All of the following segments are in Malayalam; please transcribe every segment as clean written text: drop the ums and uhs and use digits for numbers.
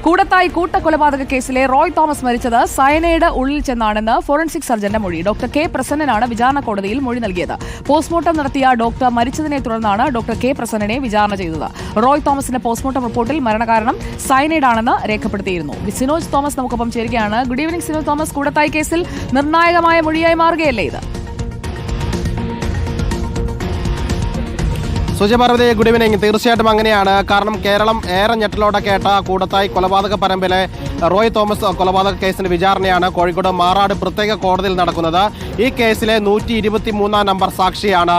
കൂടത്തായി കൂട്ടക്കൊലപാതക കേസിലെ റോയ് തോമസ് മരിച്ചത് സയനൈഡ് ഉള്ളിൽ ചെന്നാണെന്ന് ഫോറൻസിക് സർജന്റെ മൊഴി. ഡോക്ടർ കെ പ്രസന്നനാണ് വിചാരണ കോടതിയിൽ മൊഴി നൽകിയത്. പോസ്റ്റ്മോർട്ടം നടത്തിയ ഡോക്ടർ മരിച്ചതിനെ തുടർന്നാണ് ഡോക്ടർ കെ പ്രസന്നനെ വിചാരണ ചെയ്തത്. റോയ് തോമസിന്റെ പോസ്റ്റ്മോർട്ടം റിപ്പോർട്ടിൽ മരണകാരണം സയനൈഡ് ആണെന്ന് രേഖപ്പെടുത്തിയിരുന്നു. സിനോജ് തോമസ് നമുക്കൊപ്പം ചേരുകയാണ്. Good evening Sinoj Thomas. കൂടത്തായി കേസിൽ നിർണായകമായ മൊഴിയായി മാറുകയല്ലേ ഇത്? Sujaparvathy, good evening. തീർച്ചയായിട്ടും അങ്ങനെയാണ്. കാരണം കേരളം ഏറെ ഞെട്ടലോടെ കേട്ട കൂടത്തായി കൊലപാതക പരമ്പരയിലെ റോയ് തോമസ് കൊലപാതക കേസിന്റെ വിചാരണയാണ് കോഴിക്കോട് മാറാട് പ്രത്യേക കോടതിയിൽ നടക്കുന്നത്. ഈ കേസിലെ 123 നമ്പർ സാക്ഷിയാണ്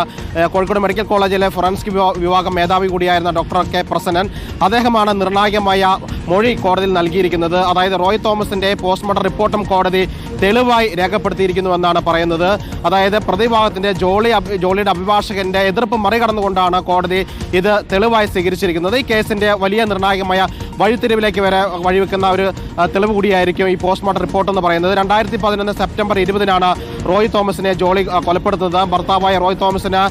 കോഴിക്കോട് മെഡിക്കൽ കോളേജിലെ ഫോറൻസിക് വിഭാഗം മേധാവി കൂടിയായിരുന്ന ഡോക്ടർ കെ പ്രസന്നൻ. അദ്ദേഹമാണ് നിർണായകമായ മൊഴി കോടതിയിൽ നൽകിയിരിക്കുന്നത്. അതായത് റോയ് തോമസിന്റെ പോസ്റ്റ്മോർട്ടം റിപ്പോർട്ടും കോടതി തെളിവായി രേഖപ്പെടുത്തിയിരിക്കുന്നുവെന്നാണ് പറയുന്നത്. അതായത് പ്രതിഭാഗത്തിന്റെ ജോളിയുടെ അഭിഭാഷകന്റെ എതിർപ്പ് മറികടന്നുകൊണ്ടാണ് കോടതി ഇത് തെളിവായി സ്വീകരിച്ചിരിക്കുന്നത്. ഈ കേസിന്റെ വലിയ നിർണായകമായ വഴിത്തിരിവിലേക്ക് വരെ വഴിവെക്കുന്ന ഒരു തെളിവ് കൂടിയായിരിക്കും ഈ പോസ്റ്റ്മോർട്ടം റിപ്പോർട്ട് എന്ന് പറയുന്നത്. 2011 സെപ്റ്റംബർ 20 റോയ് തോമസിനെ ജോളി കൊലപ്പെടുത്തുന്നത്. ഭർത്താവായ റോയ് തോമസിന്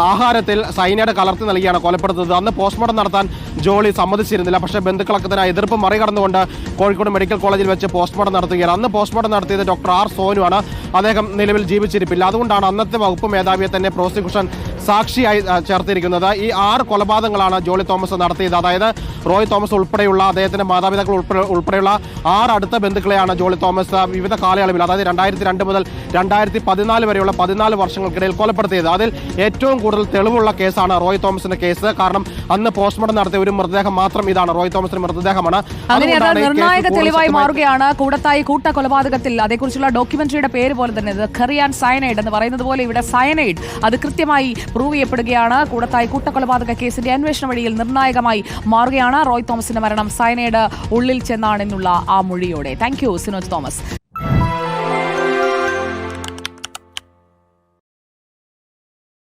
ആഹാരത്തിൽ സൈനൈഡ് കലർത്തി നൽകിയാണ് കൊലപ്പെടുത്തുന്നത്. അന്ന് പോസ്റ്റ്മോർട്ടം നടത്താൻ ജോളി സമ്മതിച്ചിരുന്നില്ല. പക്ഷേ ബന്ധുക്കളൊക്കെ എതിർപ്പ് മറികടന്നുകൊണ്ട് കോഴിക്കോട് മെഡിക്കൽ കോളേജിൽ വെച്ച് പോസ്റ്റ്മോർട്ടം നടത്തുകയാണ്. അന്ന് പോസ്റ്റ്മോർട്ടം നടത്തിയത് ഡോക്ടർ ആർ സോനുവാണ്. അദ്ദേഹം നിലവിൽ ജീവിച്ചിരിപ്പില്ല. അതുകൊണ്ടാണ് അന്നത്തെ വകുപ്പ് മേധാവിയെ തന്നെ പ്രോസിക്യൂഷൻ സാക്ഷിയായി ചേർത്തിരിക്കുന്നത്. ഈ 6 കൊലപാതകങ്ങളാണ് ജോളി തോമസ് നടത്തിയത്. അതായത് റോയ് തോമസ് ഉൾപ്പെടെയുള്ള അദ്ദേഹത്തിന്റെ മാതാപിതാക്കൾ ഉൾപ്പെടെയുള്ള 6 അടുത്ത ബന്ധുക്കളെയാണ് ജോളി തോമസ് വിവിധ കാലയളവിൽ, അതായത് 2002 മുതൽ 2014 വരെയുള്ള 14 വർഷങ്ങൾക്കിടയിൽ കൊലപ്പെടുത്തിയത്. അതിൽ ഏറ്റവും കൂടുതൽ തെളിവുള്ള കേസാണ് റോയ് തോമസിന്റെ കേസ്. കാരണം അന്ന് പോസ്റ്റ്മോർട്ടം നടത്തിയ ഒരു മൃതദേഹം മാത്രം ഇതാണ്, റോയ് തോമസിന്റെ മൃതദേഹമാണ്. നിർണായക തെളിവായി മാറുകയാണ് കൂടത്തായി കൂട്ടക്കൊലപാതകത്തിൽ. അതേക്കുറിച്ചുള്ള ഡോക്യുമെന്ററിയുടെ പേര് പോലെ തന്നെ ഖറിയാൻ സയനൈഡ് എന്ന് പറയുന്നത് പോലെ ഇവിടെ സയനൈഡ് അത് കൃത്യമായി പ്രൂവ് ചെയ്യപ്പെടുകയാണ്. കൂടത്തായി കൂട്ടക്കൊലപാതക കേസിന്റെ അന്വേഷണ വഴിയിൽ നിർണായകമായി മാറുകയാണ് റോയ് തോമസിന്റെ മരണം സയനൈഡ് ഉള്ളിൽ ചെന്നാണെന്നുള്ള ആ മൊഴിയോടെ. Thank you Sinoj Thomas.